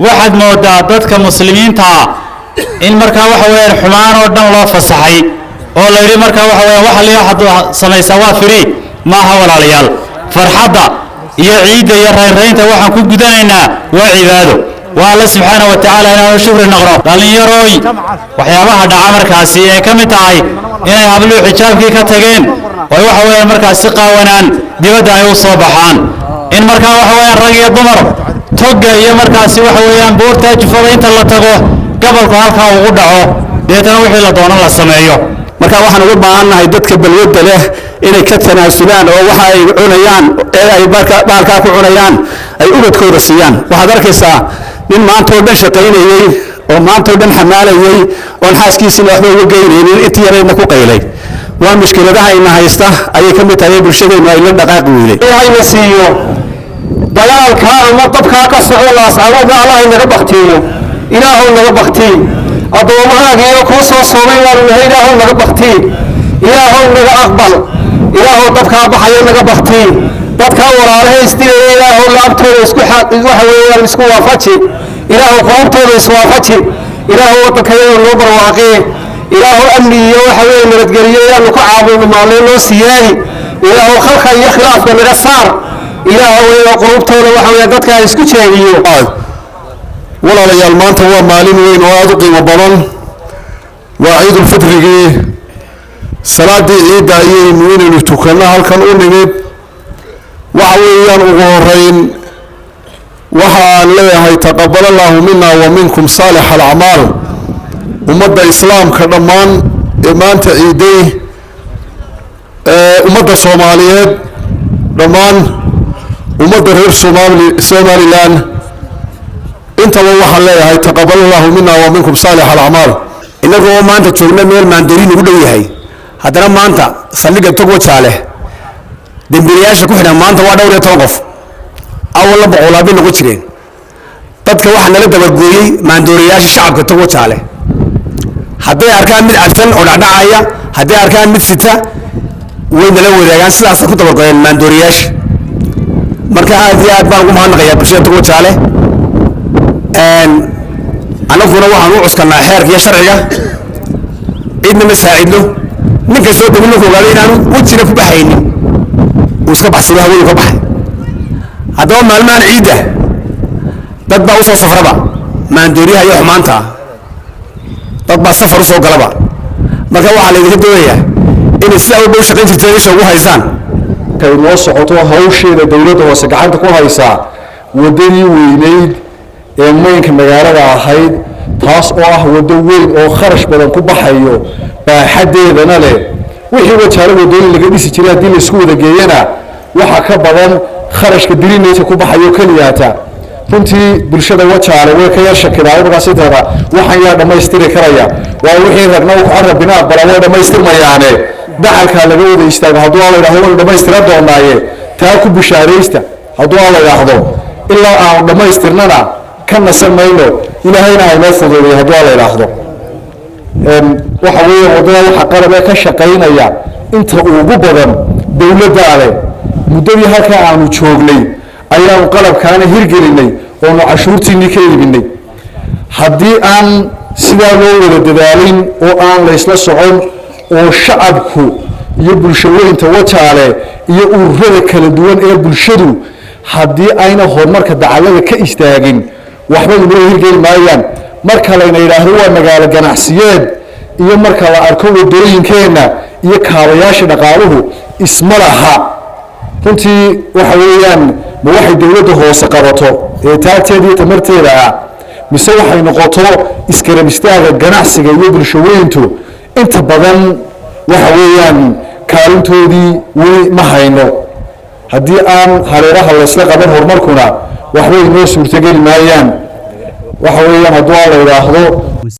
waxaad moodaa dadka muslimiinta in markaa waxa weeyaan xumaan oo dhan loo fasaxay oo la yiri markaa waxa weeyaan waxa la yiraahdo samaysa waa free ma aha walaalayaal farxadda iyo ciidda iyo reereynta waxaan ku gudanaynaa waa cibaado waa Allah subhanahu wa ta'ala inaan shukri naqro dhalinyarooy waxyaabaha dhaca markaasi ee ka mid tahay inay hablo xijaabkii ka tageen oo waxa weeyaan markaas si qaawanaan dibadda ay u soo baxaan in markaa waxa weeyaan rag iyo dumar toga iyo markaasi waxa weeyaan boorta jifada inta la tago gobolka halka ugu dhaco deetana wixii la doono la sameeyo marka waxaan ugu baahanahay dadka balwada leh inay ka tanaasulaan oo waxa ay cunayaan ee ay baalka ku cunayaan ay ubadkooda siiyaan waxaad arkaysaa nin maanta oo dhan shaqaynayay oo maanta oo dhan xamaalayay oo xaaskiisina waxba uga geynaynin intii yarayna ku qaylay waa mushkiladaha ina haysta ayay ka mid tahay bulshadeena ay la dhaqaaqi weeyday ayna siiyo dagaalka ama dabka ka socdo laascadada Allah inaga baqtiyo ilaahu naga baqtiyo adoomahaaga iyo ku soo soomay waa ilaahu naga baqtiyo ilaahu naga aqbal ilaahu dabka baxayo naga baqtiyo dadka walaalaha isdiray ilaahu laabtooda isku xaq waxa weeyaan isku waafaji ilaahu qowmtooda isku waafaji ilaahu wadakayada loo barwaaqay ilaahu amni iyo waxa weeyaan nabadgeliyo inuu ka caabudo maalin loo siiyay ilaahu khalqa iyo khilaafka naga saar ilaahu iyo qowmtooda waxa weeyaan dadka isku jeediyo walaalayaal maanta waa maalin weyn oo aad u qiimo badan waa ciidul fitrigii salaadii ciidda ayaynu inaynu tukanno halkan u nimid waxa weeyaan ugu horeyn waxaan leeyahay taqabbal Allahu minna wa minkum saalih al-a'maal ummadda islaamka dhammaan ee maanta ciiday ummadda Soomaaliyeed dhammaan ummadda reer Somaliland intaba waxaan leeyahay taqabbal Allahu minna wa minkum saalih al-a'maal inagoo maanta joogna meel maandarin ugu dhow yahay haddana maanta saldhigga Togo Jaale dambiilayaasha ku xidhan maanta waa dhowr iyo 10 qof awal boqolaad bay noqon jireen dadka waxa nala dabagooyay maandooriyaasha shacabka Togo Jaale hadday arkaan mid cabsan oo dhacaya hadday arkaan mid sita way nala wadaagaan sidaas ku dabagooyeen maandooriyaasha marka aad iyo aad baan ugu mahadnaqayaa bulshada Togo Jaale anaguna waxaan u cuskanaa xeerka iyo sharciga cidna ma saacidno ninka soo degno ogaado inaanu wajina ku baxaynin uu iska baxsado hawada ka baxay haddaba maalmahan ciidda dad baa u soo safraba maandooriyaha iyo xumaanta dad baa safar u soo galaba marka waxaa laydinka doonayaa inay si awalba u shaqayn jirteen isha ugu haysaan kay noo socoto hawsheeda dowladda hoose gacanta ku haysaa wadadii weynayd ee maynka magaalada ahayd taas oo ah wado weyn oo kharash badan ku baxayo baaxadeedana leh wixii wajaalo wadooyin laga dhisi jiray haddii la isku wada geeyana waxa ka badan kharashka dilinaysa ku baxayo kaliyaata runtii bulshada wajaale way ka yar shakiraayo markaas intaada waxaan yaa dhamaystiri karaya waa wixii ragna ku carabina aqbala way dhamaystirmayaane dacalka laga wada istaago hadduu la yiraahdo way dhamaystira doonaaye taa ku bishaareysta hadduu la yiraahdo ilaa aan dhamaystirnana kana sameeyno ilaahayna ay noo fududeeyo hadduu la yiraahdo waxa weeye wadada waxa qalab ka shaqeynaya inta ugu badan dawladda ale muddadii halka aanu joognay ayaan qalabkaana hirgelinay oo cashuurtiini ka iibinay haddii aan sidaa loo wada dadaalin oo aan la isla socon oo shacabku iyo bulshooyinka wajaale iyo ururada kala duwan ee bulshadu haddii ayna horumarka dacallada ka istaagin waxba inoo hirgeli maayaan marka layna yidhaahdo waa magaalo ganacsiyeed iyo marka la arko wadooyinkeena iyo kaabayaasha dhaqaaluhu isma laha runtii waxa weeyaan ma waxay dawladda hoose qabato ee taagteeda iyo tamarteeda ah mise waxay noqoto iskarab istaaga ganacsiga iyo bulshooyintu inta badan waxa weeyaan kaalintoodii weli ma hayno haddii aan hareeraha laysla qaban horumarkuna waxbay inoo suurtageli maayaan waxa weeyaan hadduu la yidhaahdo